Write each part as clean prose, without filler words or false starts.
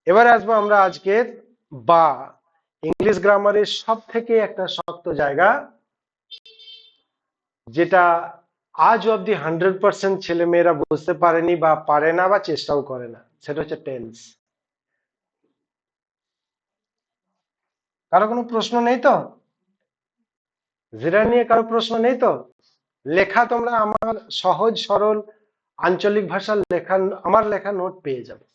এবারে আসবো আমরা আজকের বা ইংলিশ গ্রামারের সব থেকে একটা শক্ত জায়গা, যেটা আজ অব্দি 100% ছেলে মেয়েরা বুঝতে পারেনি বা পারে না বা চেষ্টাও করে না, সেটা হচ্ছে টেন্স। কারো কোনো প্রশ্ন নেই তো? যেটা নিয়ে কারো প্রশ্ন নেই তো? লেখা তোমরা আমার সহজ সরল আঞ্চলিক ভাষার লেখা, আমার লেখা নোট পেয়ে যাবে।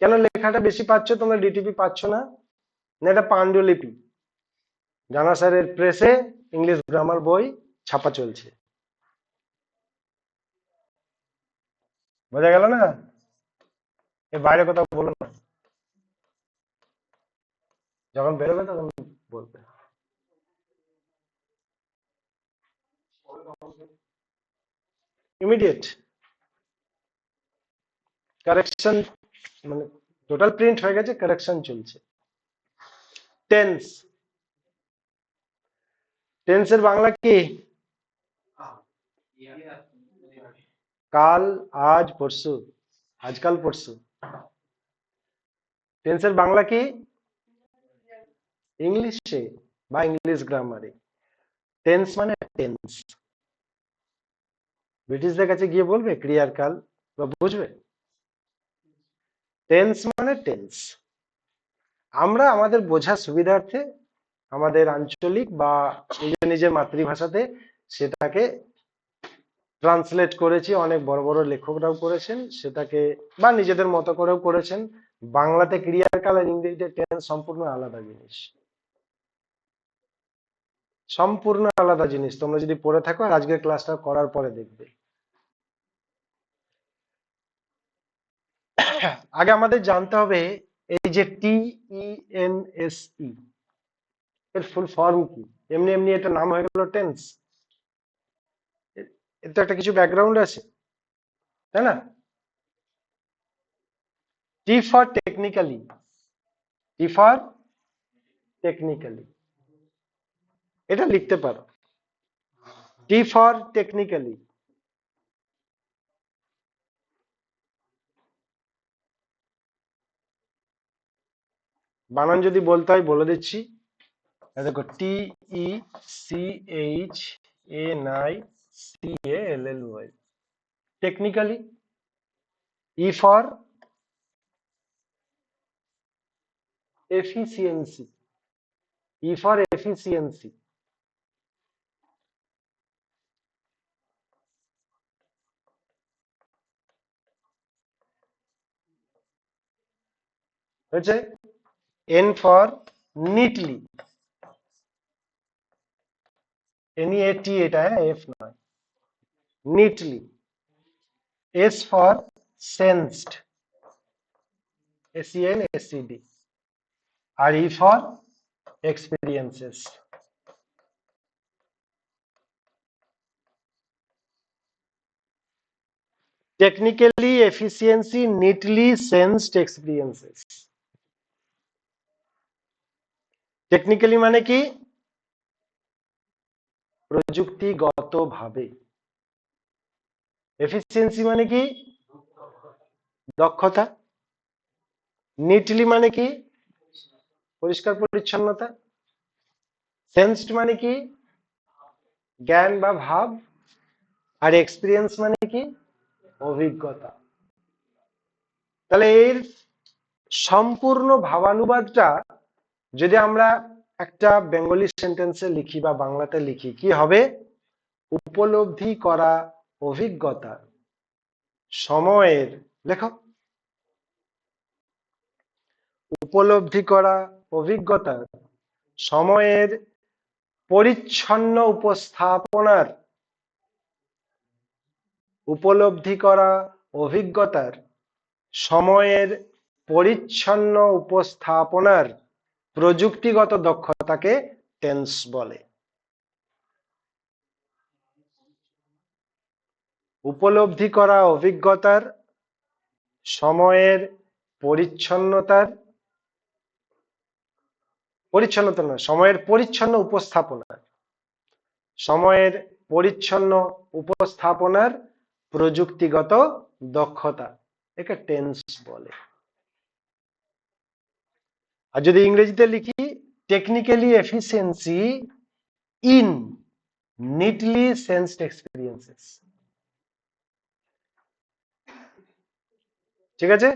কেন লেখাটা বেশি পাচ্ছ তোমরা, ডিটিপি পাচ্ছ না? না এটা পাণ্ডুলিপি, জানা স্যারের প্রেসে ইংলিশ গ্রামার বই ছাপা চলছে। বোঝা গেল না? এর বাইরে কথা বলো না, যখন বেরোবে তখন বলবে। ইমিডিয়েট কারেকশন, মানে টোটাল প্রিন্ট হয়ে গেছে, কারেকশন চলছে। টেন্স, টেন্সের বাংলা কি? কাল, আজ, পরশু, আজকাল, পরশু। টেন্সের বাংলা কি? ইংলিশে বা ইংলিশ গ্রামারে টেন্স মানে টেন্স। ব্রিটিশদের কাছে গিয়ে বলবে ক্রিয়ার কাল, বা বুঝবে? টেন্স মানে টেন্স। আমরা আমাদের বোঝার সুবিধার্থে আমাদের আঞ্চলিক বা নিজের মাতৃভাষাতে সেটাকে ট্রান্সলেট করেছি, অনেক বড় বড় লেখকরাও করেছেন সেটাকে, বা নিজেদের মতো করেও করেছেন। বাংলাতে ক্রিয়ার কাল আর ইংরেজিতে টেন্স সম্পূর্ণ আলাদা জিনিস, সম্পূর্ণ আলাদা জিনিস। তোমরা যদি পড়ে থাকো আর আজকের ক্লাসটা করার পরে দেখবে। আগে আমাদের জানতে হবে এই যে TENSE এর ফুল ফর্ম কি। এমনি এমনি এটা নাম হয়ে গেল টেন্স? এর তো একটা কিছু ব্যাকগ্রাউন্ড আছে, তাই না? T for technically, T for technically, এটা লিখতে পারো। T for technically. বানান যদি বলতে হয় বলে দিচ্ছি। দেখো, TECHNICALLY, technically. E for efficiency, E for efficiency. হয়েছে? এন ফর নিটলি, NEAT, এটা হ্যাঁ, এফ নয়, neatly. S for sensed, SENSED। আর E for experiences. Technically, efficiency, neatly, sensed, experiences. Technically মানে কি? প্রযুক্তিগতভাবে। এফিসিয়েন্সি মানে কি? দক্ষতা। নিটলি মানে কি? পরিষ্কার পরিচ্ছন্নতা। সেন্সড মানে কি? জ্ঞান বা ভাব। আর এক্সপিরিয়েন্স মানে কি? অভিজ্ঞতা। তাহলে এর সম্পূর্ণ ভাবানুবাদটা যদি আমরা একটা বেঙ্গলি সেন্টেন্সে লিখি বা বাংলাতে লিখি, কি হবে? উপলব্ধি করা অভিজ্ঞতা সময়ের, লেখো, উপলব্ধি করা অভিজ্ঞতার সময়ের পরিচ্ছন্ন উপস্থাপনার, উপলব্ধি করা অভিজ্ঞতার সময়ের পরিচ্ছন্ন উপস্থাপনার প্রযুক্তিগত দক্ষতাকে টেন্স বলে। উপলব্ধি করা অভিজ্ঞতার সময়ের পরিচ্ছন্নতার, পরিচ্ছন্নতা নয়, সময়ের পরিচ্ছন্ন উপস্থাপনার, সময়ের পরিচ্ছন্ন উপস্থাপনার প্রযুক্তিগত দক্ষতা। একে টেন্স বলে। আর যদি ইংরেজিতে লিখি, technically efficiency in neatly sensed experiences. ঠিক আছে,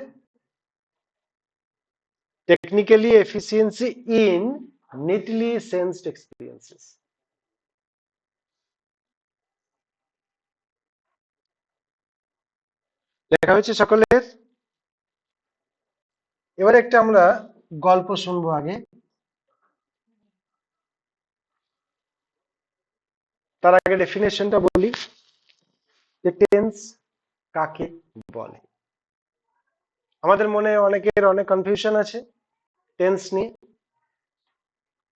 technically efficiency in neatly sensed experiences. লেখা হয়েছে সকলের? এবারে একটা আমরা গল্প শুনবো আগে, তার আগে ডেফিনেশনটা বলি যে টেন্স কাকে বলে। আমাদের মনে অনেকের অনেক কনফিউশন আছে টেন্স নিয়ে,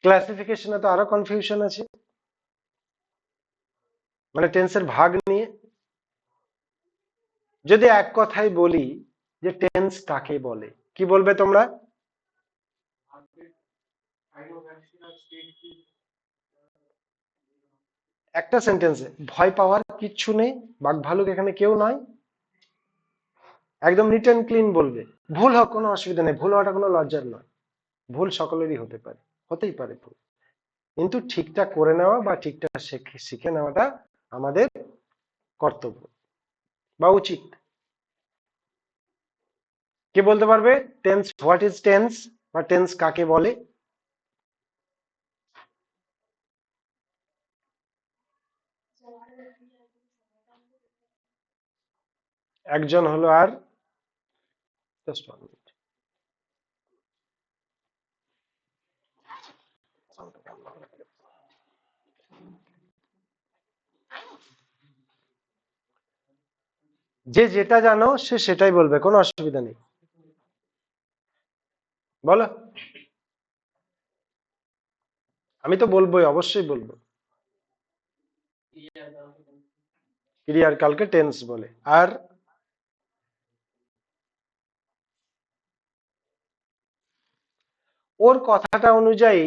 ক্লাসিফিকেশনে তো আরো কনফিউশন আছে, মানে টেন্সের ভাগ নিয়ে। যদি এক কথাই বলি যে টেন্স কাকে বলে, কি বলবে তোমরা? একটা সেন্টেন্সে, ভয় পাওয়ার কিচ্ছু নেই, বাঘ ভালুক এখানে কেউ নয়, একদম নিট অ্যান্ড ক্লিন বলবে। ভুল হোক কোনো অসুবিধা নেই, ভুল হওয়াটা কোনো লজ্জার নয়, ভুল সকলেরই হতে পারে, হতেই পারে ভুল, কিন্তু ঠিকঠাক করে নেওয়া বা ঠিকঠাক শিখে নেওয়াটা আমাদের কর্তব্য বা উচিত। কে বলতে পারবে টেন্স, হোয়াট ইজ টেন্স বা টেন্স কাকে বলে? একজন হলো, আর জাস্ট 1 মিনিট। যে যেটা জানো সে সেটাই বলবে, কোনো অসুবিধা নেই, বলো। আমি তো বলবোই, অবশ্যই বলবো। ক্রিয়ার কালকে টেন্স বলে। আর ওর কথাটা অনুযায়ী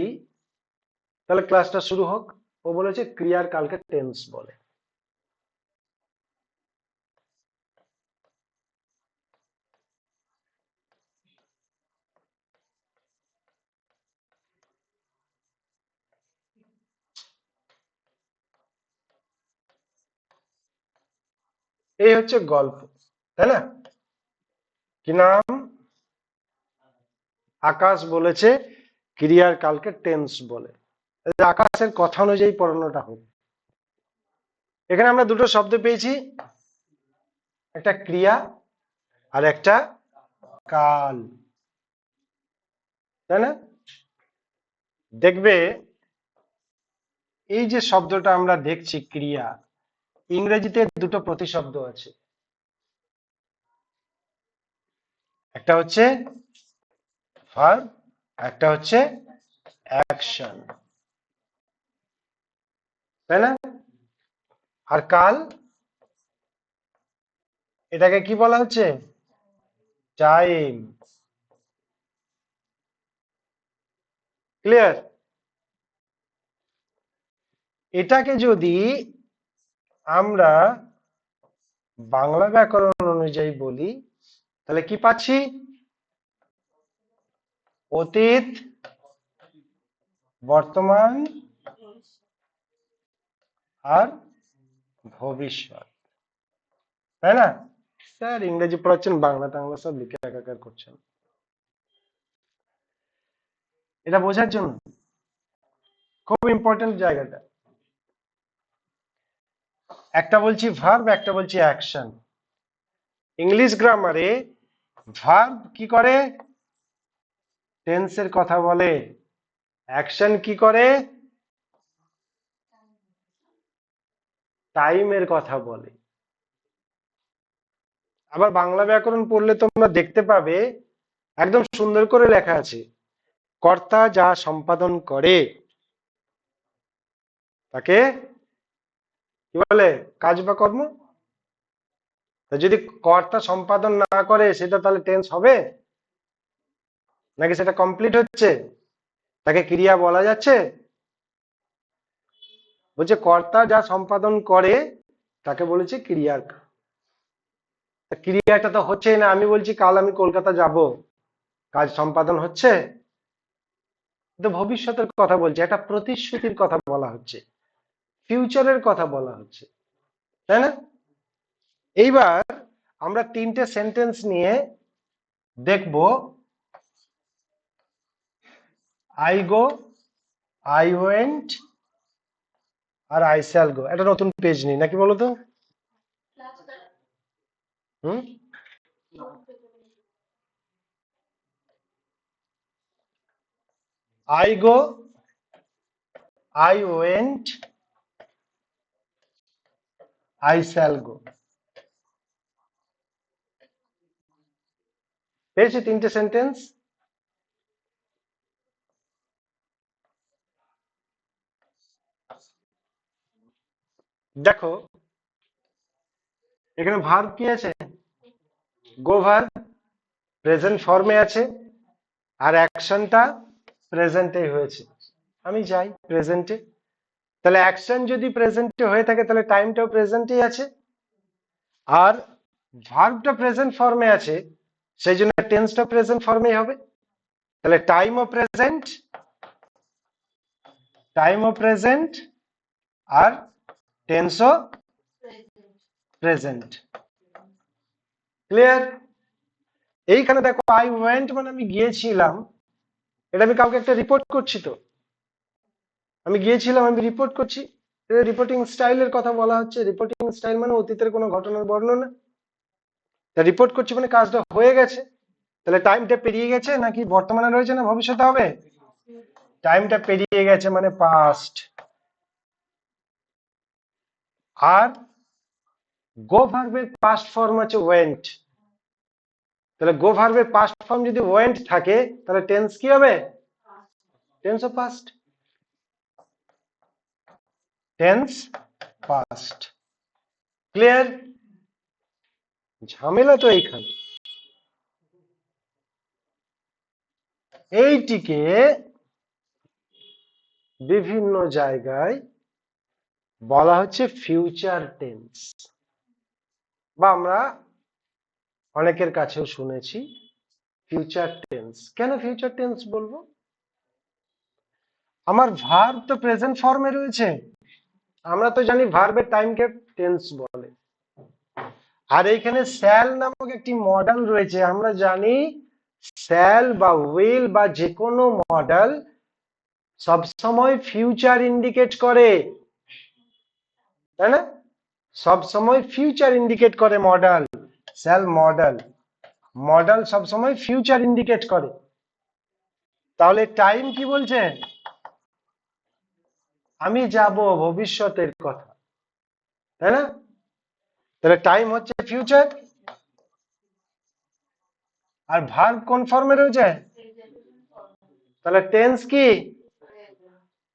তাহলে ক্লাসটা শুরু হোক। ও বলেছে ক্রিয়ার কালকে টেন্স বলে। এই হচ্ছে গল্প, তাই না? কি নাম? আকাশ বলেছে ক্রিয়ার কালকে টেন্স বলে। আকাশের কথা অনুযায়ী পড়ানোটা হোক। এখানে আমরা দুটো শব্দ পেয়েছি, একটা ক্রিয়া আর একটা কাল, তাই না? দেখবে এই যে শব্দটা আমরা দেখছি ক্রিয়া, ইংরেজিতে দুটো প্রতিশব্দ আছে, একটা হচ্ছে ভার্ব, একটা হচ্ছে অ্যাকশন, তাই না? আর কাল, এটাকে কি বলা হচ্ছে? টাইম। ক্লিয়ার? এটাকে যদি আমরা বাংলা ব্যাকরণ অনুযায়ী বলি তাহলে কি পাচ্ছি? অতীত, বর্তমান আর ভবিষ্যৎ, তাই না? স্যার ইংরেজি পড়াচ্ছেন, বাংলা টাংলা সব লিখে একাকার করছেন, এটা বোঝার জন্য খুব ইম্পর্টেন্ট জায়গাটা। একটা বলছি ভার্ব, একটা বলছি অ্যাকশন। ইংলিশ গ্রামারে ভার্ব কি করে? টেন্সের কথা বলে। অ্যাকশন কি করে? টাইমের কথা বলে। আবার বাংলা ব্যাকরণ পড়লে তোমরা দেখতে পাবে একদম সুন্দর করে লেখা আছে, কর্তা যা সম্পাদন করে তাকে কি বলে? কাজ বা কর্ম। যদি কর্তা সম্পাদন না করে সেটা তাহলে টেন্স হবে নাকি? সেটা কমপ্লিট হচ্ছে, তাকে ক্রিয়া বলা যাচ্ছে? বলছে কর্তা যা সম্পাদন করে তাকে বলেছে ক্রিয়ার। ক্রিয়াটা তো হচ্ছেই না। আমি বলছি কাল আমি কলকাতা যাব, কাজ সম্পাদন হচ্ছে? তো ভবিষ্যতের কথা বলছে, একটা প্রতিশ্রুতির কথা বলা হচ্ছে, ফিউচারের কথা বলা হচ্ছে, তাই না? এইবার আমরা তিনটে সেন্টেন্স নিয়ে দেখব। আই গো, আই ওয়েন্ট, আর আই শ্যাল গো। একটা নতুন পেজ নিই নাকি বলো তো? হুম, I go, I went, I shall go. পেয়েছি তিনটে সেন্টেন্স। দেখো এখানে ভার্ব কি আছে? গো ভার্ব, প্রেজেন্ট ফর্মে আছে, আর অ্যাকশনটা প্রেজেন্টেই হয়েছে। আমি যাই প্রেজেন্টে, তাহলে অ্যাকশন যদি প্রেজেন্টে হয়ে থাকে তাহলে টাইমটাও প্রেজেন্টেই আছে। আর ভার্বটা প্রেজেন্ট ফর্মে আছে, সেই জন্য টেন্সটা প্রেজেন্ট ফর্মেই হবে। তাহলে টাইমও প্রেজেন্ট আর টেন্সও প্রেজেন্ট। ক্লিয়ার? এইখানে দেখো আই ওয়েন্ট মানে আমি গিয়েছিলাম, এটা আমি কাউকে একটা রিপোর্ট করছি। তো আমি গিয়েছিলাম, আমি রিপোর্ট করছি, রিপোর্টিং স্টাইলের কথা বলা হচ্ছে। রিপোর্টিং স্টাইল মানে অতীতের কোনো ঘটনার বর্ণনা। তা রিপোর্ট করছি মানে কাজটা হয়ে গেছে। তাহলে টাইমটা পেরিয়ে গেছে নাকি বর্তমানে রয়েছে না ভবিষ্যতে হবে? টাইমটা পেরিয়ে গেছে মানে পাস্ট। আর গো ভার্বের পাস্ট ফর্ম হচ্ছে ওয়েন্ট। তাহলে গো ভার্বের পাস্ট ফর্ম যদি ওয়েন্ট থাকে তাহলে টেন্স কি হবে? Tense of past. Tense past. Clear? ঝামেলা তো এইখানে। এইটিকে বিভিন্ন জায়গায় বলা হচ্ছে ফিউচার টেন্স, বা আমরা অনেকের কাছেও শুনেছি ফিউচার টেন্স। কেন ফিউচার টেন্স বলবো? আমার ভার্ব তো প্রেজেন্ট ফর্মে রয়েছে, আমরা তো জানি ভার্বের টাইমকে টেন্স বলে। আর এইখানে শ্যাল নামক একটি মডেল রয়েছে। আমরা জানি শ্যাল বা উইল বা যে কোনো মডেল সবসময় ফিউচার ইন্ডিকেট করে, তাই না? সবসময় ফিউচার ইন্ডিকেট করে মডেল। শ্যাল মডেল সবসময় ফিউচার ইন্ডিকেট করে। তাহলে টাইম কি বলছে? আমি যাব, ভবিষ্যতের কথা, তাই না? তাহলে টাইম হচ্ছে ফিউচার। আর ভার্ব কোন ফর্মে রয়েছে? তাহলে টেন্স কি?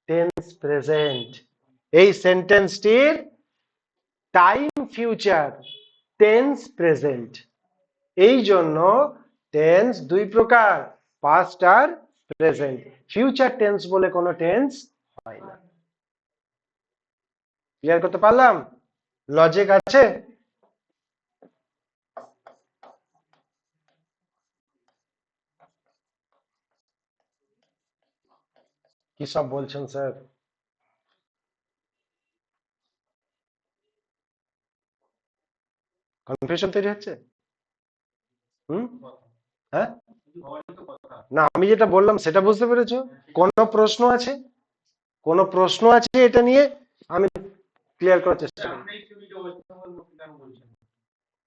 Tense present. এই সেন্টেন্সটির টাইম ফিউচার, টেন্স প্রেজেন্ট। এই জন্য টেন্স দুই প্রকার, পাস্ট আর প্রেজেন্ট। ফিউচার টেন্স বলে কোনো টেন্স হয় না। ক্লিয়ার করতে পারলাম? লজিক আছে? কি সব বলছেন স্যার? কনফিউশন তৈরি হচ্ছে? হুম, হ্যাঁ, না আমি যেটা বললাম সেটা বুঝতে পেরেছো? কোনো প্রশ্ন আছে? কোনো প্রশ্ন আছে এটা নিয়ে? আমি ক্লিয়ার করার চেষ্টা করি।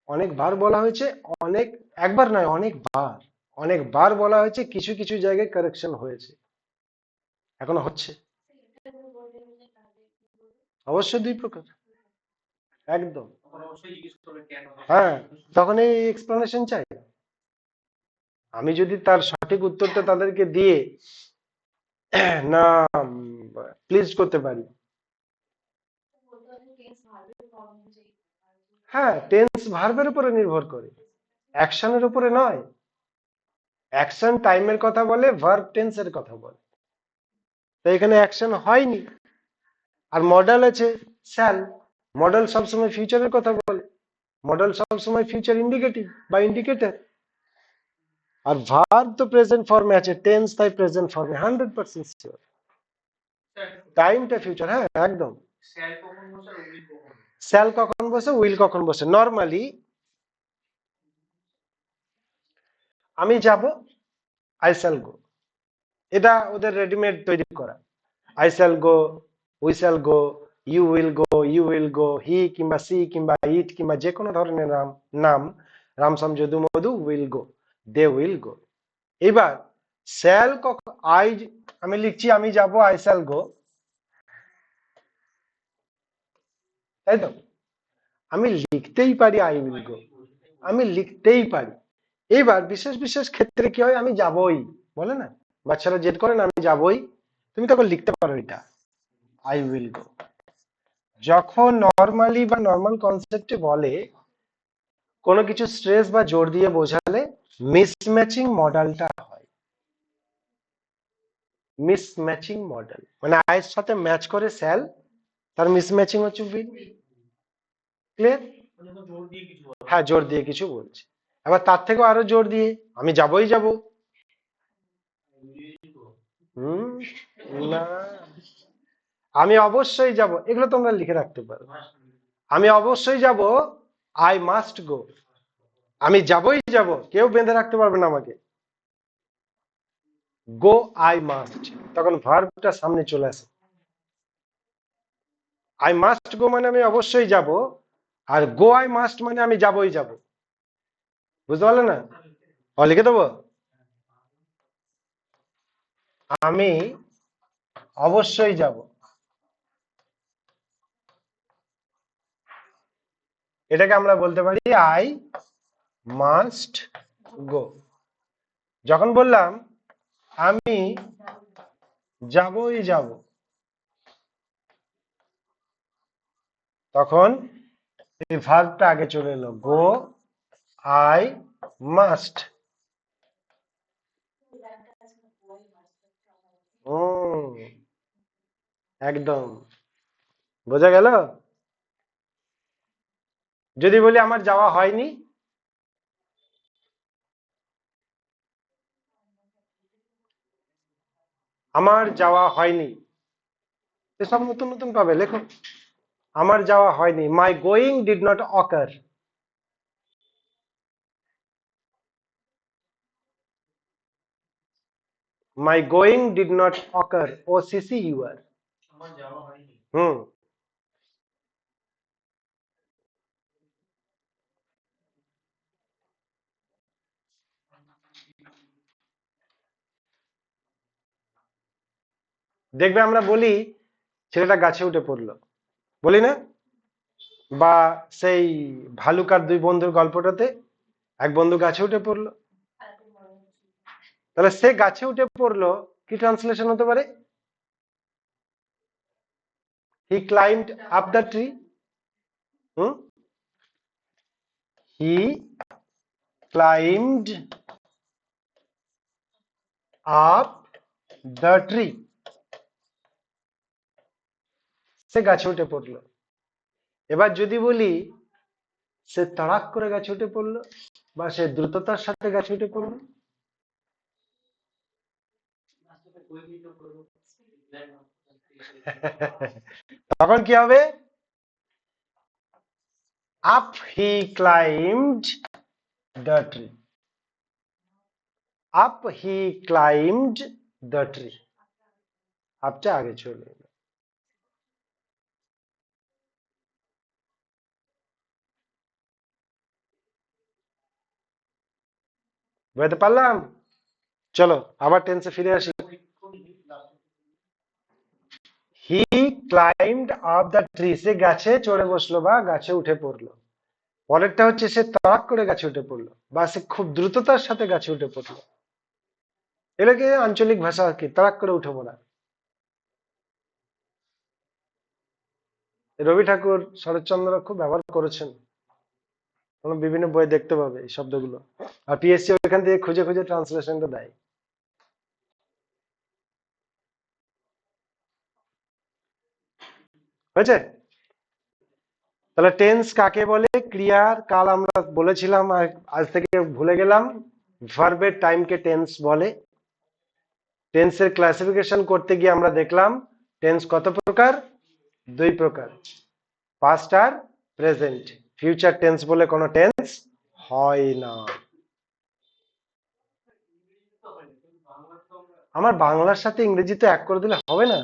অনেকবার বলা হয়েছে, অনেক, একবার নয় অনেকবার, অনেকবার বলা হয়েছে। কিছু কিছু জায়গায় কারেকশন হয়েছে, এখনো হচ্ছে। অবশ্যই দুই প্রকার, একদম। হ্যাঁ, তখন এই এক্সপ্লেনেশন চাই। আমি যদি তার সঠিক উত্তরটা তাদেরকে দিয়ে না প্লিজ করতে পারি। হ্যাঁ, টেন্স ভার্বের উপরে নির্ভর করে, অ্যাকশনের উপরে নয়। অ্যাকশন টাইমের কথা বলে, ভার্ব টেন্সের কথা বলে। তো এখানে অ্যাকশন হয়নি। আর মডেল আছে শ্যাল, মডেল সবসময় ফিউচারের কথা বলে। মডেল সবসময় ফিউচার ইন্ডিকেটিভ বা ইন্ডিকেটর, আর ভার্ব তো প্রেজেন্ট ফর্মে আছে, টেন্স তাই প্রেজেন্ট ফর্মে 100% শিওর। টাইমটা ফিউচার, হ্যাঁ একদম। শ্যাল কখন বসে, উইল কখন বসে? নরমালি আমি যাব, আই শ্যাল গো, এটা ওদের রেডিমেড তৈরি করা। I shall go, we shall go, you will go, you will go, he কিংবা সি কিংবা ইট কিংবা যে কোনো ধরনের নাম, নাম Ram Shyam Jadu Madhu, will go, they will go. এবার শ্যাল কখন, আই, আমি লিখছি আমি যাব, আই শ্যাল গো, তাই তো? আমি লিখতেই পারি আই উইল গো, আমি লিখতেই পারি। এইবার বিশেষ বিশেষ ক্ষেত্রে কি হয়, আমি যাবই বলে না, বাচ্চারা জেদ করে না আমি যাবই, তুমি তখন লিখতে পারো এটা আই উইল গো। যখন নর্মালি বা নর্মাল কনসেপ্টে বলে কোনো কিছু স্ট্রেস বা জোর দিয়ে বোঝালে মিসম্যাচিং মডেলটা হয়। মিসম্যাচিং মডেল মানে আয়ের সাথে ম্যাচ করে শ্যাল, তার মিসম্যাচিং হচ্ছে উইল। ক্লিয়ার? হ্যাঁ জোর দিয়ে কিছু বলছি। আবার তার থেকেও আরো জোর দিয়ে আমি যাবই যাব। হুম, না, আমি অবশ্যই যাব, এগুলো তোমরা লিখে রাখতে পারো। আমি অবশ্যই যাব, আই মাস্ট গো, আমি যাবই যাব, কেউ বেঁধে রাখতে পারবে না আমাকে। গো আই মাস্ট, তখন ভার্বটা সামনে চলে আসে। আই মাস্ট গো মানে আমি অবশ্যই যাব, আর গো আই মাস্ট মানে আমি যাবই যাব। বুঝতে পারলে না? লিখে দেবো, আমি অবশ্যই যাব, এটাকে আমরা বলতে পারি আই মাস্ট গো। যখন বললাম আমি যাবই যাব, তখন এই ভার্বটা আগে চলে এলো, গো আই মাস্ট। একদম বোঝা গেল। যদি বলি আমার যাওয়া হয়নি, আমার যাওয়া হয়নি, এসব নতুন নতুন পাবে, লেখো আমার যাওয়া হয়নি, my going did not occur. My going did not occur, O C C U R. হুম, দেখবে আমরা বলি ছেলেটা গাছে উঠে পড়লো, বলি না? বা সেই ভালুকার দুই বন্ধুর গল্পটাতে এক বন্ধু গাছে উঠে পড়লো, তাহলে সে গাছে উঠে পড়লো, কি ট্রান্সলেশন হতে পারে? He climbed up the tree. হুম, he climbed up the tree, সে গাছে উঠে পড়লো। এবার যদি বলি সে তাড়াক করে গাছে উঠে পড়লো, বা সে দ্রুততার সাথে গাছে উঠে পড়লো, তখন কি হবে? Up he climbed the tree, up he climbed the tree, আপটা আগে চলে এলো। বুঝতে পারলাম? চলো আবার টেন্সে ফিরে আসি। হি ক্লাইম্বড আপ দ্য ট্রি, সে গাছে চড়ে বসলো বা গাছে উঠে পড়লো। পরেরটা হচ্ছে সে তাড়াক করে গাছে উঠে পড়লো, বা সে খুব দ্রুততার সাথে গাছে উঠে পড়লো। এটাকে আঞ্চলিক ভাষা কি, তাড়াক করে উঠে পড়া। রবি ঠাকুর, শরৎচন্দ্র খুব ব্যবহার করেছেন, তোমরা বিভিন্ন বই দেখতে পাবে এই শব্দগুলো, আর পিএসসি ওইখান থেকে খুঁজে খুঁজে ট্রান্সলেশনটা দেয়। হয়েছে? তাহলে টেন্স কাকে বলে? ক্রিয়ার কাল আমরা বলেছিলাম, আর আজ থেকে ভুলে গেলাম। ভার্বের টাইমকে টেন্স বলে। টেন্সের ক্লাসিফিকেশন করতে গিয়ে আমরা দেখলাম টেন্স কত প্রকার? দুই প্রকার, পাস্ট আর প্রেজেন্ট। ফিউচার টেন্স বলে কোনো টেন্স হয় না। আমার বাংলার সাথে ইংরেজি তো এক করে দিলে হবে না।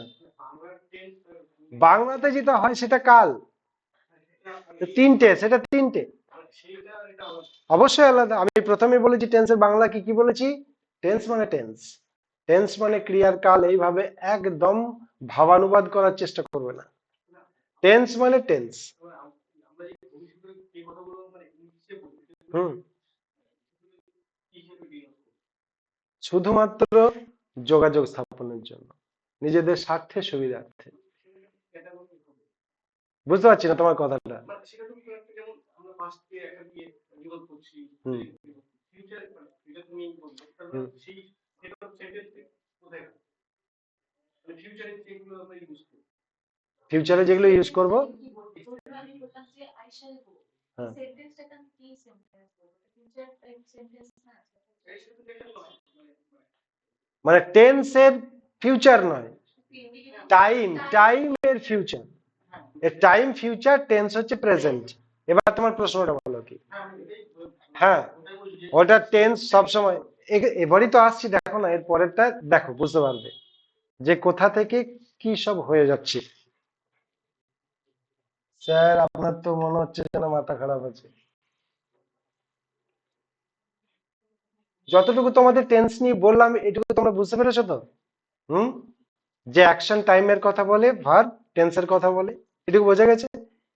বাংলাতে যেটা হয় সেটা কাল, তিনটে, সেটা তিনটে অবশ্যই আলাদা। আমি প্রথমে বলেছি টেন্সের বাংলা কি কি বলেছি? টেন্স মানে টেন্স, টেন্স মানে ক্রিয়ার কাল। এইভাবে একদম ভাবানুবাদ করার চেষ্টা করবে না। টেন্স মানে টেন্স। হুম, শুধুমাত্র যোগাযোগ স্থাপনের জন্য, নিজেদের স্বার্থে সুবিধার্থে। বুঝতে পারছি না তোমার কথাটা। হুম, হুম। ফিউচারে যেগুলো ইউজ করব, হ্যাঁ, মানে টেন্স এর ফিউচার নয়, টাইম, টাইমের ফিউচার। এর টাইম ফিউচার, টেন্স হচ্ছে প্রেজেন্ট। এবার তোমার প্রশ্নটা বলো কি? হ্যাঁ, ওটা টেন্স সবসময়। এবারই তো আসছি, দেখো না এর পরেরটা, দেখো বুঝতে পারবে যে কোথা থেকে কি সব হয়ে যাচ্ছে। স্যার আপনার তো মনে হচ্ছে যেন মাথা খারাপ আছে। যতটুকু তোমাদের টেন্স নিয়ে বললাম এটুকু তোমরা বুঝতে পেরেছো তো? হুম, যে অ্যাকশন টাইমের কথা বলে, ভার্ব টেন্সের কথা বলে, এটুকু বোঝা গেছে।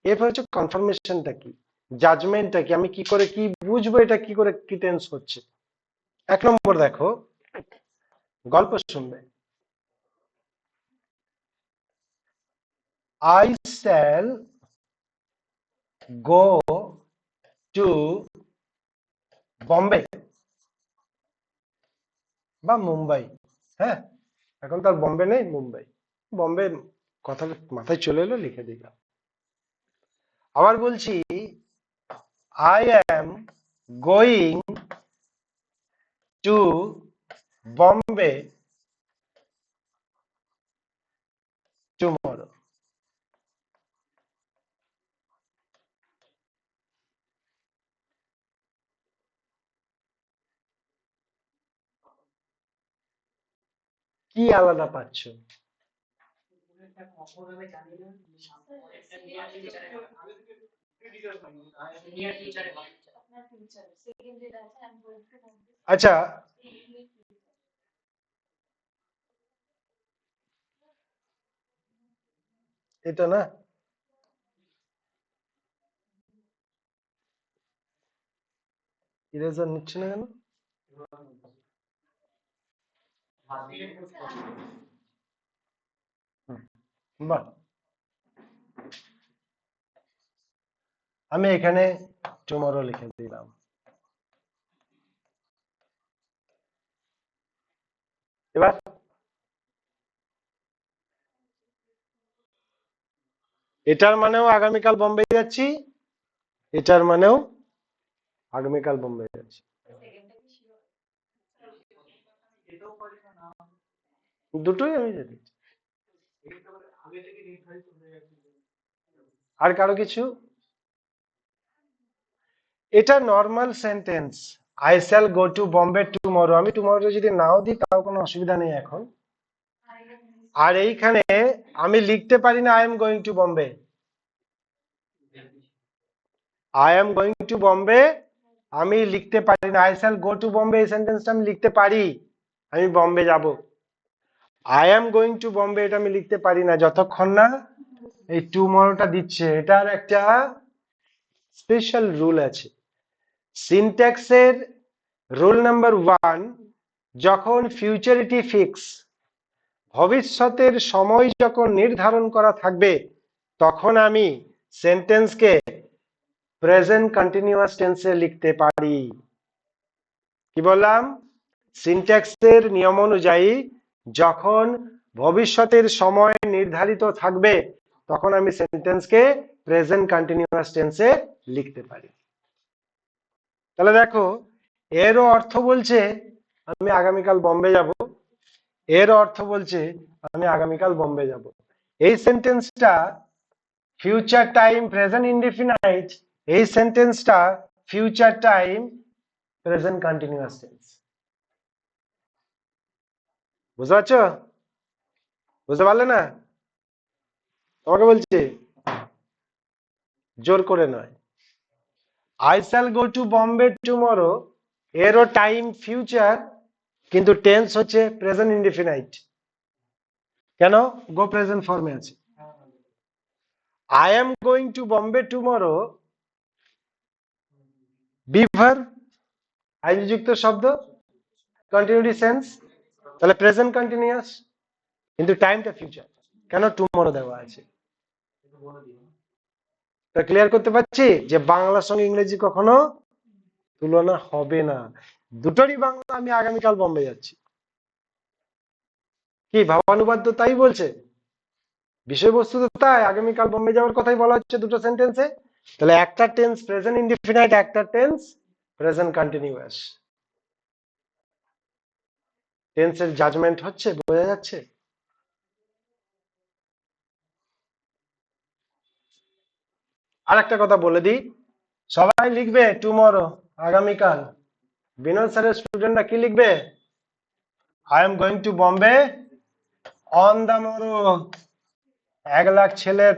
এরপর হচ্ছে কনফার্মেশনটা কি, জাজমেন্টটা কি, আমি কি করে কি বুঝবো এটা কি করে কি টেন্স হচ্ছে। এক নম্বর দেখো, গল্প শুনবে। I shall go to Bombay বা মুম্বাই। হ্যাঁ, এখন তো আর বম্বে নেই, মুম্বাই। বম্বে কথা মাথায় চলে এলো, লিখে দিলাম। আবার বলছি, I am going to Bombay tomorrow. কি আলাদা পাচ্ছ? আচ্ছা, এটা না, ইরেজার নিচ্ছে না কেন? বাহ, আমি এখানে টুমরো লিখে দিলাম। এবার এটার মানেও আগামীকাল বোম্বে যাচ্ছি, এটার মানেও আগামীকাল বোম্বে যাচ্ছি। দুটোই আমি যেতে চাই। আর কারো কিছু? এটা normal sentence, I shall go to Bombay tomorrow. আমি টুমরো যদি নাও দিই তাও কোনো অসুবিধা নেই এখন। আর এইখানে আমি লিখতে পারি না I am going to Bombay. I am going to Bombay আমি লিখতে পারি না। I shall go to Bombay এই সেন্টেন্সটা আমি লিখতে পারি, আমি বম্বে যাব। I am going to Bombay এটা আমি লিখতে পারি না যতক্ষণ না এই টুমরোটা দিচ্ছে। এটার একটা স্পেশাল রুল আছে সিনট্যাক্সের। রুল নাম্বার 1, যখন ফিউচারিটি ফিক্স, ভবিষ্যতের সময় যখন নির্ধারণ করা থাকবে, তখন আমি সেন্টেন্সকে প্রেজেন্ট কন্টিনিউয়াস টেন্সে লিখতে পারি। কি বললাম? সিনট্যাক্সের নিয়ম অনুযায়ী যখন ভবিষ্যতের সময় নির্ধারিত থাকবে তখন আমি সেন্টেন্সকে প্রেজেন্ট কন্টিনিউয়াস টেন্সে লিখতে পারি। তাহলে দেখো, এরও অর্থ বলছে আমি আগামীকাল বম্বে যাব, এর অর্থ বলছে আমি আগামীকাল বম্বে যাব। এই সেন্টেন্সটা ফিউচার টাইম প্রেজেন্ট ইনডিফিনাইট, এই সেন্টেন্সটা future time present continuous tense. বুঝতে পারছো? বুঝতে পারলে না? তোমাকে বলছি, জোর করে নয়। I shall go to Bombay tomorrow, এরও টাইম ফিউচার, কিন্তু টেন্স হচ্ছে প্রেজেন্ট ইনডিফিনাইট। কেন? গো প্রেজেন্ট ফর্মে আছে। I am going to Bombay tomorrow, বিভার আইনযুক্ত শব্দ, কন্টিনিউটি সেন্স, তাহলে প্রেজেন্ট কন্টিনিউয়াস, কিন্তু টাইমটা ফিউচার। কেন? টুমরো দেওয়া আছে। তা ক্লিয়ার করতে পারছি যে বাংলার সঙ্গে ইংরেজি কখনো তুলনা হবে না। দুটোরই বাংলা আমি আগামীকাল বম্বে যাচ্ছি। কি ভাবানুবাদ তাই বলছে, বিষয়বস্তু তো তাই, আগামীকাল বোম্বে যাওয়ার কথাই বলা হচ্ছে দুটো সেন্টেন্সে। তাহলে একটা টেন্স প্রেজেন্ট ইনডিফিনাইট, একটা টেন্স প্রেজেন্ট কন্টিনিউয়াস। টেন্সের জাজমেন্ট হচ্ছে, বোঝা যাচ্ছে? আর একটা কথা বলে দিই, সবাই লিখবে টুমরো, আগামীকাল। বিনোদ স্যারের স্টুডেন্টরা কি লিখবে? I am going to Bombay on the morrow. 1,00,000 ছেলের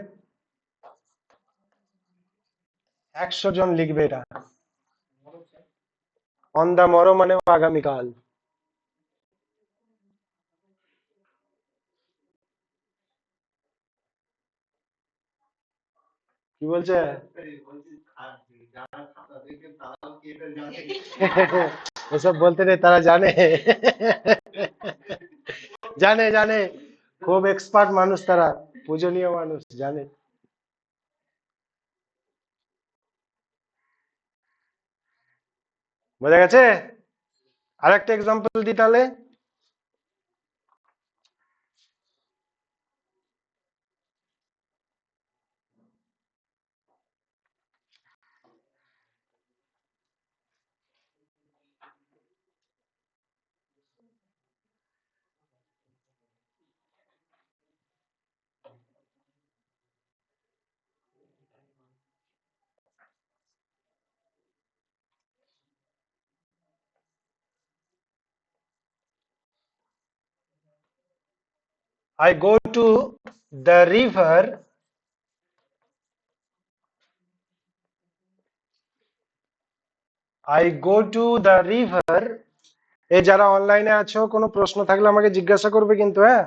100 জন লিখবে এটা। অন দা মরো মানে আগামীকাল। কি বলছে? ওসব বলতে নেই, তারা জানে, জানে জানে, খুব এক্সপার্ট মানুষ তারা, পূজনীয় মানুষ, জানে। বোঝা গেছে? আর একটা এক্সাম্পল দিই তাহলে। I go to the river. I go to the river. এই যারা অনলাইনে আছো, কোনো প্রশ্ন থাকলে আমাকে জিজ্ঞাসা করবে কিন্তু, হ্যাঁ?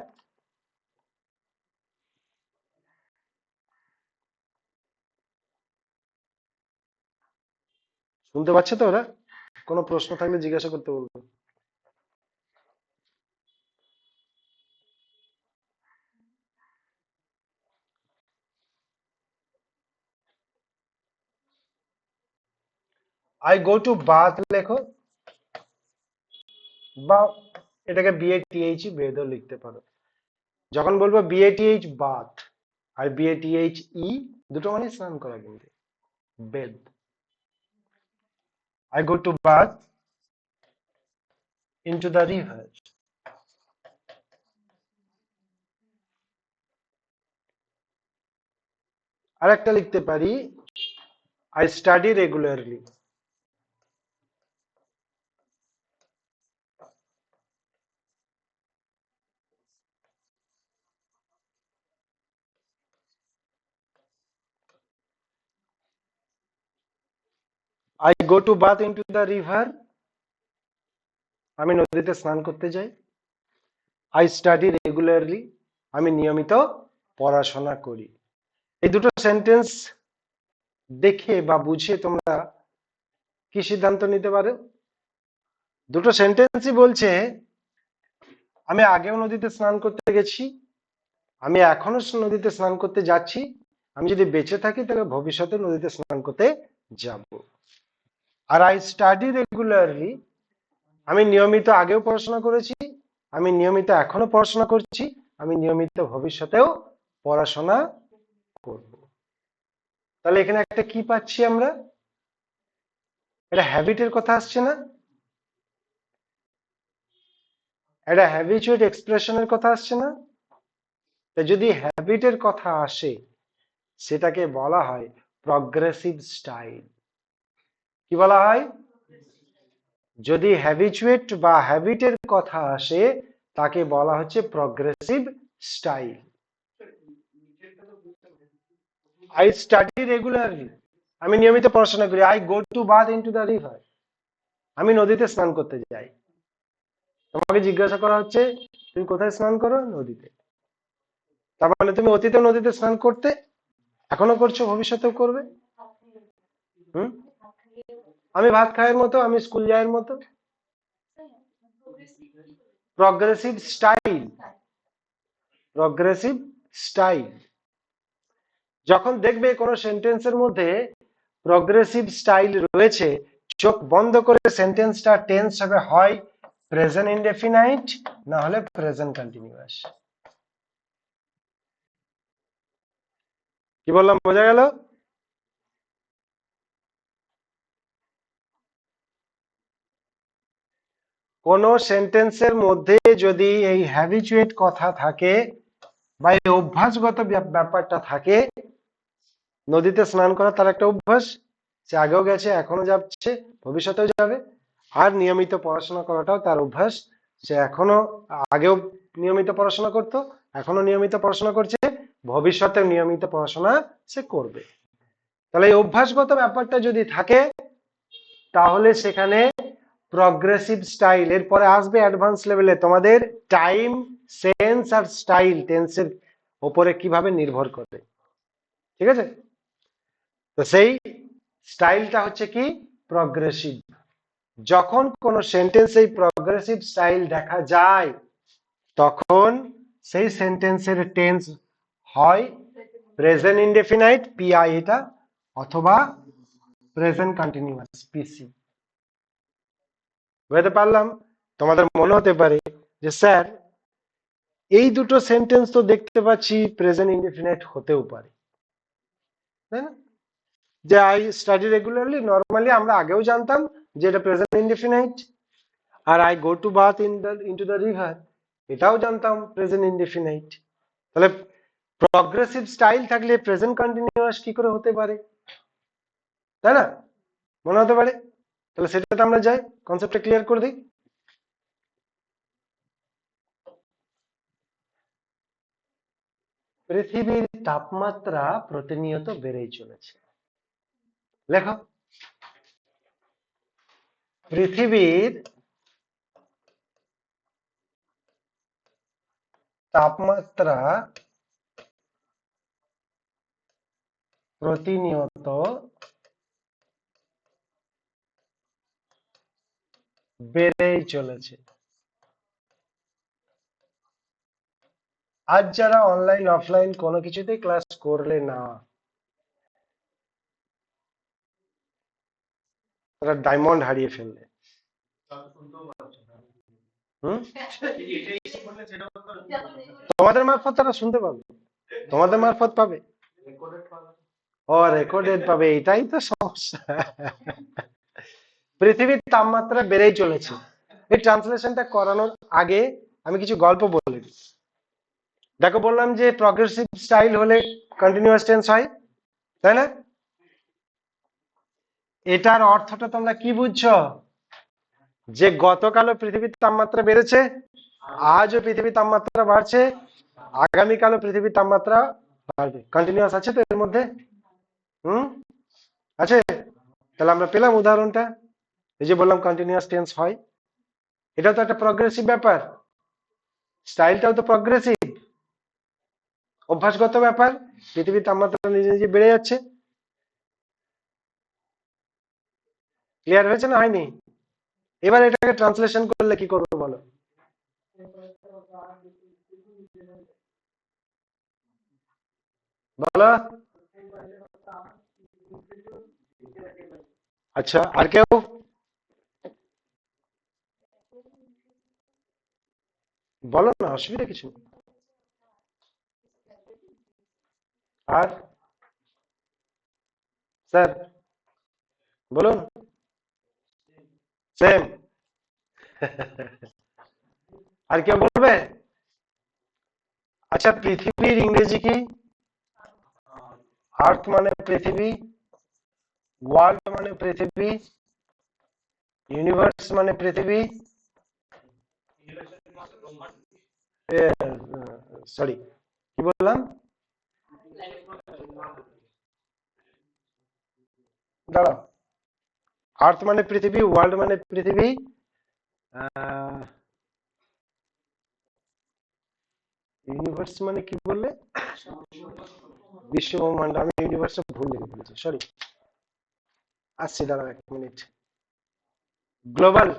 শুনতে পাচ্ছে তো ওরা? কোনো প্রশ্ন থাকলে জিজ্ঞাসা করতে বলবো। I go to bath লেখো, বা এটাকে BATH বেদও লিখতে পারো। যখন বলবো BATH বাথ আর BATHE, দুটো মানে স্নান করা, কিন্তু বেদ। I go to bath into the river. আর একটা লিখতে পারি, I study regularly. I go to bath into the river. আমি নদীতে স্নান করতে যাই। I study regularly. আমি নিয়মিত পড়াশোনা করি। এই দুটো সেন্টেন্স দেখে বা বুঝে তোমরা কি সিদ্ধান্ত নিতে পারো? দুটো সেন্টেন্সই বলছে আমি আগেও নদীতে স্নান করতে গেছি, আমি এখনো নদীতে স্নান করতে যাচ্ছি, আমি যদি বেঁচে থাকি তাহলে ভবিষ্যতে নদীতে স্নান করতে যাব। আর আই স্টাডি রেগুলারলি, আমি নিয়মিত আগেও পড়াশোনা করেছি, আমি নিয়মিত এখনো পড়াশোনা করছি, আমি নিয়মিত ভবিষ্যতেও পড়াশোনা করব। তাহলে এখানে একটা কি পাচ্ছি আমরা, এটা হ্যাবিটের কথা আসছে না, এটা হ্যাবিচুয়েট এক্সপ্রেশনের কথা আসছে না। তা যদি হ্যাবিটের কথা আসে সেটাকে বলা হয় প্রগ্রেসিভ স্টাইল। কি বলা হয়? যদি হ্যাবিচুয়েট বা হ্যাবিটের কথা আসে তাকে বলা হচ্ছে progressive style. I study regularly, আমি নিয়মিত পড়াশোনা করি। I go to bath into the river, আমি নদীতে স্নান করতে যাই। তোমাকে জিজ্ঞাসা করা হচ্ছে তুমি কোথায় স্নান করো? নদীতে। তার মানে তুমি অতীতে নদীতে স্নান করতে, এখনো করছো, ভবিষ্যতেও করবে। হুম, আমি ভাত খাওয়ার মতো, আমি স্কুল যাওয়ার মতো। Progressive style, progressive style. যখন দেখবে কোনো সেন্টেন্সের মধ্যে প্রগ্রেসিভ স্টাইল রয়েছে, চোখ বন্ধ করে সেন্টেন্সটা টেন্স হবে হয় প্রেজেন্ট ইনডেফিনাইট না হলে প্রেজেন্ট কন্টিনিউয়াস। কি বললাম, বোঝা গেল? কোন সেন্টেন্সের মধ্যে যদি এই হ্যাবিচুয়েট কথা থাকে বা এই অভ্যাসগত ব্যাপারটা থাকে, নদীতে স্নান করা তার একটা অভ্যাস, সে আগেও গেছে, এখনো যাচ্ছে, ভবিষ্যতেও যাবে। আর নিয়মিত পড়াশোনা করাটাও তার অভ্যাস, সে এখনো, আগেও নিয়মিত পড়াশোনা করতো, এখনো নিয়মিত পড়াশোনা করছে, ভবিষ্যতে নিয়মিত পড়াশোনা সে করবে। তাহলে এই অভ্যাসগত ব্যাপারটা যদি থাকে তাহলে সেখানে প্রগ্রেসিভ স্টাইল। এরপরে আসবে অ্যাডভান্স লেভেলে তোমাদের টাইম, সেন্স আর স্টাইল টেন্সের উপরে কিভাবে নির্ভর করে। ঠিক আছে? তো সেই স্টাইলটা হচ্ছে কি প্রগ্রেসিভ। যখন কোন সেন্টেন্স এই প্রগ্রেসিভ স্টাইল দেখা যায় তখন সেই সেন্টেন্সের টেন্স হয় প্রেজেন্ট ইনডেফিনাইট পিআই এটা, অথবা প্রেজেন্ট কন্টিনিউয়াস পিসি। বুঝতে পারলাম? তোমাদের মনে হতে পারে যে স্যার এই দুটো সেন্টেন্স তো দেখতে পাচ্ছি প্রেজেন্ট ইনডেফিনাইট হতেও পারে, তাই না? যে আই স্টাডি রেগুলারলি, নর্মালি আমরা আগেও জানতাম যে এটা প্রেজেন্ট ইনডেফিনাইট। আর I go to bath into the river, এটাও জানতাম প্রেজেন্ট ইনডেফিনাইট। তাহলে প্রগ্রেসিভ স্টাইল থাকলে প্রেজেন্ট কন্টিনিউয়াস কি করে হতে পারে, তাই না? মনে হতে পারে। তাহলে সেটাতে আমরা যাই, কনসেপ্টটা ক্লিয়ার করে দিই। পৃথিবীর তাপমাত্রা প্রতিনিয়ত বেড়েই চলেছে। লেখো, পৃথিবীর তাপমাত্রা প্রতিনিয়ত বেড়েই চলেছে। আজ যারা অনলাইন অফলাইন কোনো কিছুতেই ক্লাস করলে না, তারা ডায়মন্ড হারিয়ে ফেললে। হুম, তোমাদের মারফত তারা শুনতে পাবে, তোমাদের মারফত পাবে, ও রেকর্ডেড পাবে, এটাই তো সমস্যা। পৃথিবীর তাপমাত্রা বেড়েই চলেছে। এই ট্রান্সলেশনটা করানোর আগে আমি কিছু গল্প বলে দিই। দেখো, বললাম যে প্রগ্রেসিভ স্টাইল হলে কন্টিনিউয়াস টেন্স হয়, তাই না? এটার অর্থটা তোমরা কি বুঝছো? যে গতকালও পৃথিবীর তাপমাত্রা বেড়েছে, আজও পৃথিবীর তাপমাত্রা বাড়ছে, আগামীকালও পৃথিবীর তাপমাত্রা বাড়বে। কন্টিনিউয়াস আছে তো এর মধ্যে? হুম, আছে। তাহলে আমরা পেলাম উদাহরণটা, এই যে বললাম কন্টিনিউয়াস টেন্স হয়। এটা তো একটা প্রগ্রেসিভ ব্যাপার, স্টাইলটাও তো প্রগ্রেসিভ, অভ্যাসগত ব্যাপার। পৃথিবীর তাপমাত্রা নিজে নিজে বেড়ে যাচ্ছে। ক্লিয়ার হয়েছে না হয়নি? এবার এটাকে ট্রান্সলেশন করলে কি করবো বলো? বলো। আচ্ছা, আর কেউ? বলো না, অসুবিধা কিছু নেই। আর স্যার বলুন। সেম। আর কেউ বলবে? আচ্ছা, পৃথিবীর ইংরেজি কি? আর্থ মানে পৃথিবী, ওয়ার্ল্ড মানে পৃথিবী, ইউনিভার্স মানে পৃথিবী, সরি কি বললাম? দাঁড়াও। আর্থ মানে পৃথিবী, ওয়ার্ল্ড মানে পৃথিবী, ইউনিভার্স মানে কি বললে? বিশ্ব ব্রহ্মাণ্ড। আমি ইউনিভার্সে ভুল লিখে ফেলেছি, সরি। আসছি, দাঁড়াও 1 মিনিট। গ্লোবাল।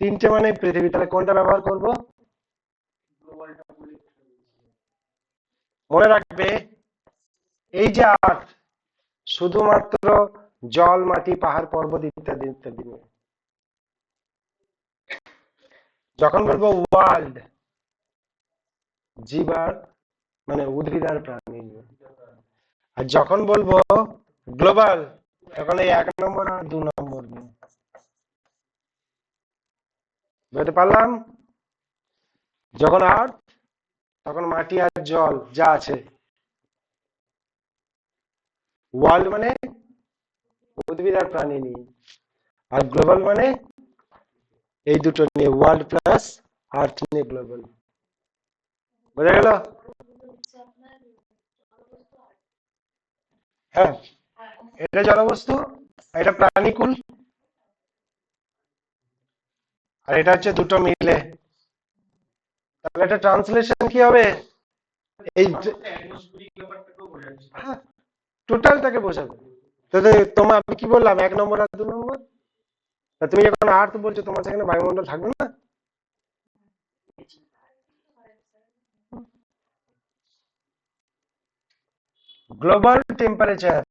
তিনটে মানে পৃথিবী, তাহলে কোনটা ব্যবহার করব? মনে রাখবে, এই যে আর্থ, শুধুমাত্র জল, মাটি, পাহাড়, পর্বত ইত্যাদি ইত্যাদি নিয়ে। যখন বলবো ওয়ার্ল্ড, জীবার মানে উদ্ভিদ আর প্রাণী নিয়ে। আর যখন বলবো গ্লোবাল, তখন এই 1 নম্বর আর 2 নম্বর নিয়ে। বুঝতে পারলাম? যখন আর্থ, তখন মাটি আর জল যা আছে। ওয়ার্ল্ড মানে উদ্ভিদ আর প্রাণী নিয়ে। আর গ্লোবাল মানে এই দুটো নিয়ে, ওয়ার্ল্ড প্লাস আর্থ নিয়ে গ্লোবাল। বোঝা গেল? হ্যাঁ, এটা জলবস্তু, এটা প্রাণীকুল, আর এটা হচ্ছে দুটো মিলে। তাহলে এটা ট্রান্সলেশন কি হবে? এই হ্যাঁ, টোটালটাকে বোঝাবে। তাহলে তোমার, আমি কি বললাম, 1 নম্বর আর 2 নম্বর। তা তুমি যখন আর্থ বলছো, তোমার সেখানে বায়ুমণ্ডল থাকবে না? গ্লোবাল টেম্পারেচার,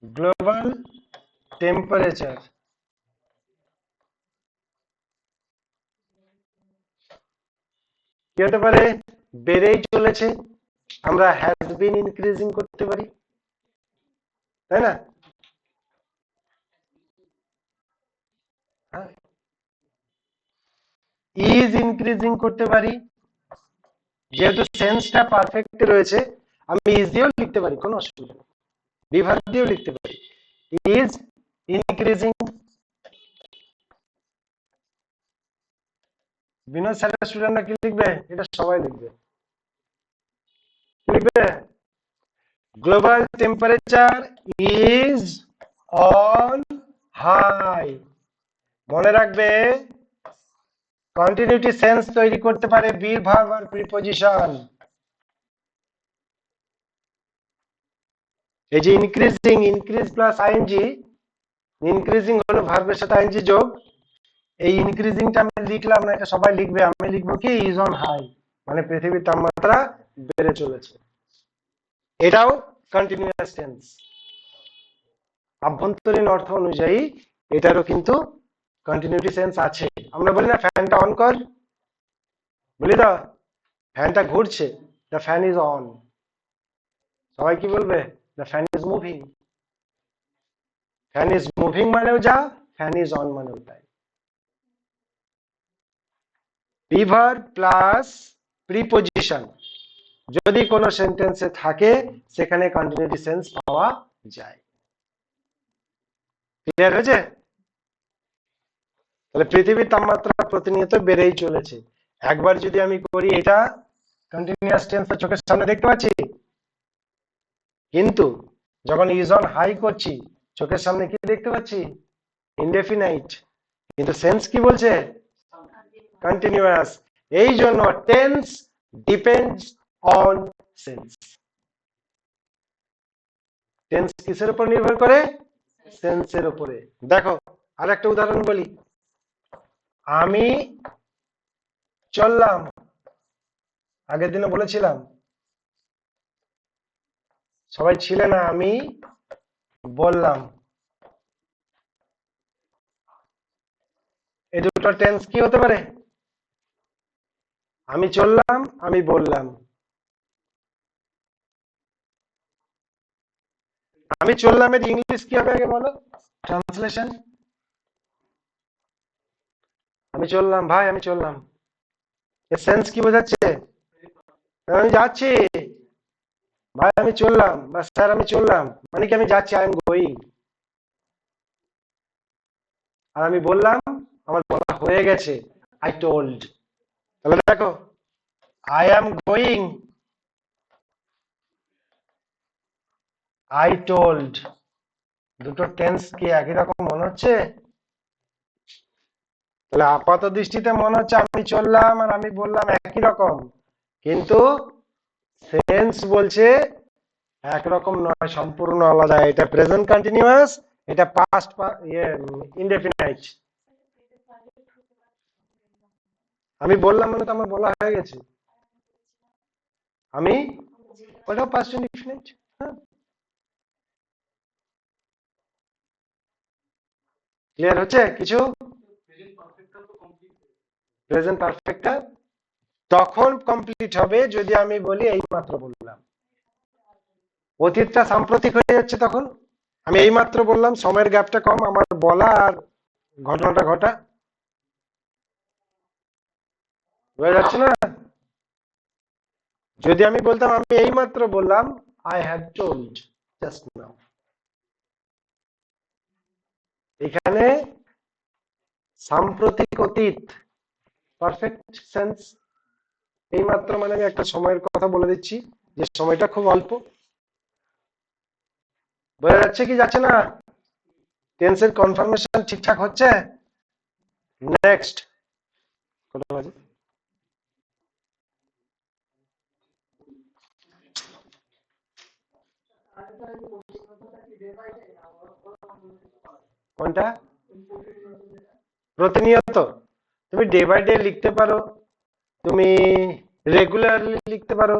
গ্লোবাল টেম্পারেচার কি হতে পারে? বেড়েই চলেছে। আমরা হ্যাজ বিন ইনক্রিজিং করতে পারি, তাই না? ইজ ইনক্রিজিং করতে পারি। যেহেতু সেন্সটা পারফেক্ট রয়েছে, আমি ইজ দিয়েও লিখতে পারি, কোনো অসুবিধা নেই। বিভাগ দিয়েও লিখতে পারি। Is increasing. বিনোদ স্যারের স্টুডেন্টরা কি লিখবে? এটা সবাই লিখবে। কি লিখবে? Global temperature is on high. মনে রাখবে, কন্টিনিউটি সেন্স তৈরি করতে পারে বি ভার্ব আর প্রিপজিশন। এই যে increasing, increase plus ING, increasing হলো ভার্বের সাথে আইএনজি যোগ। এই ইনক্রিজিংটা আমি লিখলাম না, এটা সবাই লিখবে। আমি লিখবো কি, ইজ অন হাই, মানে পৃথিবীর তাপমাত্রা বেড়ে চলেছে। এটাও কন্টিনিউয়াস টেন্স। আভ্যন্তরীণ অর্থ অনুযায়ী এটারও কিন্তু কন্টিনিউটি সেন্স আছে। আমরা বলি না, ফ্যানটা অন কর, বলি তো, ফ্যানটা ঘুরছে, দ্য ফ্যান ইজ অন। সবাই কি বলবে? The fan is moving. Fan is moving মানেও যা, ফ্যান ইজ অন মানেও তাই। প্রিভার্ব প্লাস প্রিপজিশন যদি কোনো সেন্টেন্সে থাকে, সেখানে কন্টিনিউটি সেন্স পাওয়া যায়। ক্লিয়ার হয়েছে? তাহলে পৃথিবীর তাপমাত্রা প্রতিনিয়ত বেড়েই চলেছে। একবার যদি আমি করি এটা, কন্টিনিউয়াস টেন্স চোখের সামনে দেখতে পাচ্ছি, কিন্তু যখন ইজ অন হাই করছি, চোখের সামনে কি দেখতে পাচ্ছি? ইনডেফিনাইট। কিন্তু সেন্স কি বলছে? কন্টিনিউয়াস। এই জন্য tense depends on sense. Tense কিসের উপর নির্ভর করে? সেন্সের উপরে। দেখো, আর একটা উদাহরণ বলি। আমি চললাম, আগের দিনে বলেছিলাম, সবাই ছিলে না, আমি বললাম। এই দুটো টেন্স কি হতে পারে? আমি চললাম, আমি বললাম। আমি চললাম এর ইংলিশ কি হবে আগে বলো, ট্রান্সলেশন। আমি চললাম ভাই, আমি চললাম, এর সেন্স কি বোঝাচ্ছে? আমি যাচ্ছি ভাই, আমি চললাম, বা স্যার আমি চললাম, মানে কি আমি যাচ্ছি, আই এম গোয়িং। আর আমি বললাম, আমার বলা হয়ে গেছে, আই টোল্ড। তাহলে দেখো, I am going, I told, দুটো টেন্স কি একই রকম মনে হচ্ছে? তাহলে আপাত দৃষ্টিতে মনে হচ্ছে আমি চললাম আর আমি বললাম একই রকম, কিন্তু সেন্স বলছে একরকম নয়, সম্পূর্ণ আলাদা। এটা প্রেজেন্ট কন্টিনিউয়াস, এটা পাস্ট ইনডেফিনাইট। আমি বললাম মানে তো আমার বলা হয়ে গেছে। আমি, ওটাও পাস্ট ইনডেফিনাইট। হ্যাঁ, ক্লিয়ার হচ্ছে কিছু? প্রেজেন্ট পারফেক্টটা তখন কমপ্লিট হবে যদি আমি বলি এই মাত্র বললাম। অতীতটা সাম্প্রতিক হয়ে যাচ্ছে তখন। আমি এই মাত্র বললাম, সময়ের গ্যাপটা কম আমার বলা আর ঘটনাটা ঘটা। বোঝা যাচ্ছে না? যদি আমি বলতাম আমি এই মাত্র বললাম, I have told just now, এখানে সাম্প্রতিক অতীত পারফেক্ট সেন্স। এই মাত্র মানে আমি একটা সময়ের কথা বলে দিচ্ছি, যে সময়টা খুব অল্প। বোঝা যাচ্ছে কি যাচ্ছে না? টেন্সের কনফার্মেশন ঠিকঠাক হচ্ছে? নেক্সট, কত বাজে? কোনটা? প্রতিনিয়ত। তুমি ডে বাই ডে লিখতে পারো, তুমি রেগুলারলি লিখতে পারো।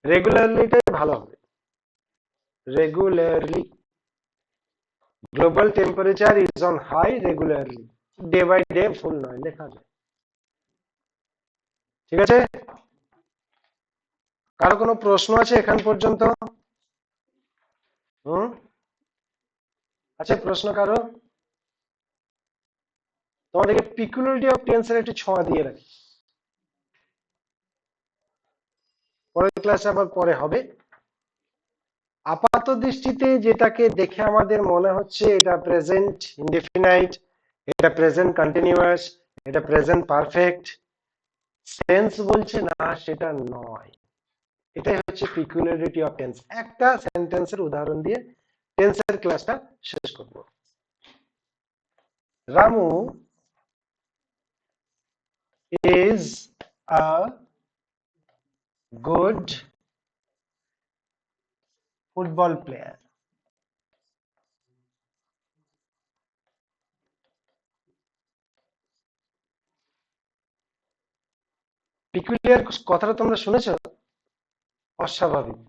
রেগুলারলিটাই ভালো হবে। Regularly, global temperature is on high regularly. Day by day full নয় লেখা যায়। ঠিক আছে? কারো কোনো প্রশ্ন আছে এখান পর্যন্ত? হুম, আচ্ছা, প্রশ্ন কারো? তোমাদেরকে পিকুলারিটি অফ টেন্সের একটু ছোঁয়া দিয়ে রাখি, পরের ক্লাসে আবার পরে হবে। আপাত দৃষ্টিতে যেটাকে দেখে আমাদের মনে হচ্ছে এটা প্রেজেন্ট ইনডেফিনাইট, এটা প্রেজেন্ট কন্টিনিউয়াস, এটা প্রেজেন্ট পারফেক্ট, সেন্স বলছে না সেটা নয়। এটাই হচ্ছে পিকুলারিটি অফ টেন্স। একটা সেন্টেন্সের উদাহরণ দিয়ে টেন্সের ক্লাসটা শেষ করব। Ramu is a good football player. Peculiar কথাটা তোমরা শুনেছো? অস্বাভাবিক,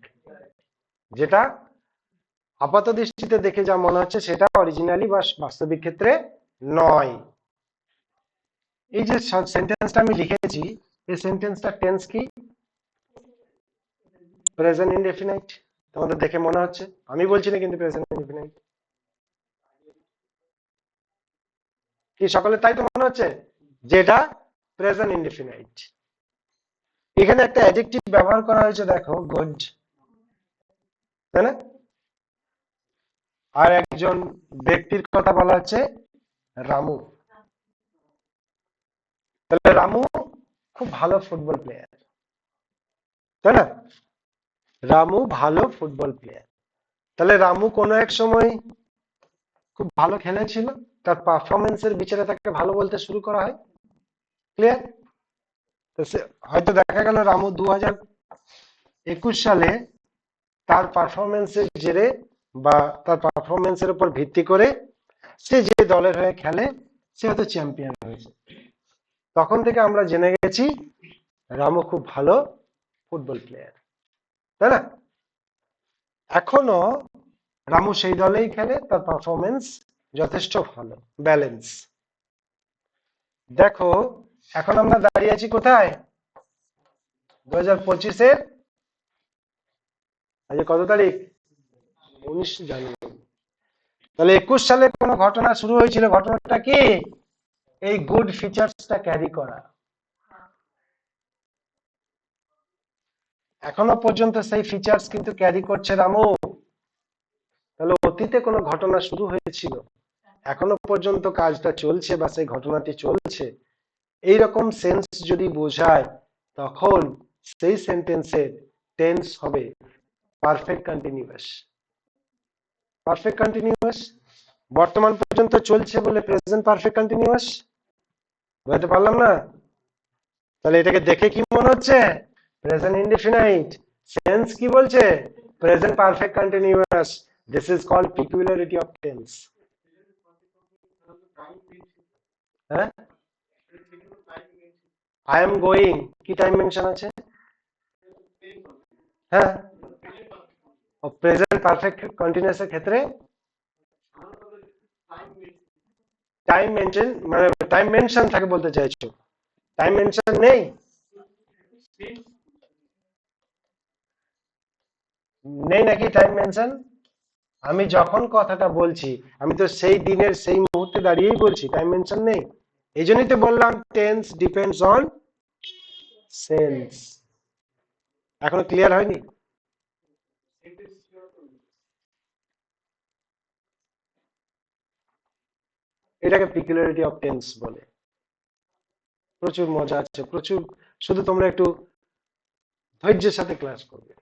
যেটা আপাত দৃষ্টিতে দেখে যা মনে হচ্ছে সেটা অরিজিনালি বা বাস্তবিক ক্ষেত্রে নয়। এই যে সেন্টেন্সটা আমি লিখেছি, এই সেন্টেন্সটা টেন্স কি? Present indefinite. তোমাদের দেখে মনে হচ্ছে, আমি বলছি না কিন্তু প্রেজেন্ট ইনডেফিনাইট। কি সকলে তাই তো মনে হচ্ছে যে এটা প্রেজেন্ট ইনডেফিনাইট? এখানে একটা অ্যাডজেক্টিভ ব্যবহার করা হয়েছে, দেখো, গুড, তাই না? আর একজন ব্যক্তির কথা বলা হচ্ছে রামু। তাহলে রামু খুব ভালো ফুটবল প্লেয়ার, তাই না? রামু ভালো ফুটবল প্লেয়ার। তাহলে রামু কোনো এক সময় খুব ভালো খেলেছিল, তার পারফরমেন্সের বিচারে তাকে ভালো বলতে শুরু করা হয়। ক্লিয়ার? তো হয়তো দেখা গেল রামু 2021 সালে তার পারফরমেন্সের জেরে বা তার পারফরমেন্সের উপর ভিত্তি করে সে যে দলের হয়ে খেলে সে হয়তো চ্যাম্পিয়ন হয়েছে। তখন থেকে আমরা জেনে গেছি রামু খুব ভালো ফুটবল প্লেয়ার, তাই না? এখনো রামু সেই দলেই খেলে, তার পারফরমেন্স যথেষ্ট ভালো, ব্যালেন্স। দেখো এখন আমরা দাঁড়িয়ে আছি কোথায়? 2025-এর আজকে কত তারিখ? 19 জানুয়ারি। তাহলে 21 সালে কোনো ঘটনা শুরু হয়েছিল, ঘটনাটা কি? এই গুড ফিচার্সটা ক্যারি করা। এখনো পর্যন্ত সেই ফিচার্স কিন্তু ক্যারি করছে রামু। তাহলে অতীতে কোনো ঘটনা শুরু হয়েছিল, এখনো পর্যন্ত কাজটা চলছে বা সেই ঘটনাটি চলছে, এইরকম সেন্স যদি বোঝায়, তখন সেই সেন্টেন্সের টেন্স হবে পারফেক্ট কন্টিনিউয়াস। পারফেক্ট কন্টিনিউয়াস বর্তমান পর্যন্ত চলছে বলে প্রেজেন্ট পারফেক্ট কন্টিনিউয়াস। বুঝতে পারলাম না? তাহলে এটাকে দেখে কি মনে হচ্ছে? Present indefinite. সেন্স কি বলছে? Present perfect continuous. This is called peculiarity of tense. হ্যাঁ, আই এম গোয়িং, কি টাইম মেনশন আছে? হ্যাঁ, প্রেজেন্ট পারফেক্ট কন্টিনিউয়াস এর ক্ষেত্রে টাইম মেনশন, মানে টাইম মেনশন থাকে বলতে চাইছো? টাইম মেনশন নেই? নেই নাকি টাইম মেনশন? আমি যখন কথাটা বলছি, আমি তো সেই দিনের সেই মুহূর্তে দাঁড়িয়েই বলছি, টাইম মেনশন নেই। এই জন্যই তো বললাম টেন্স ডিপেন্ডস অন সেন্স। এখনো ক্লিয়ার হয়নি? এটাকে পিকুলারিটি অফ টেন্স বলে। প্রচুর মজা আছে, প্রচুর। শুধু তোমরা একটু ধৈর্যের সাথে ক্লাস করবে।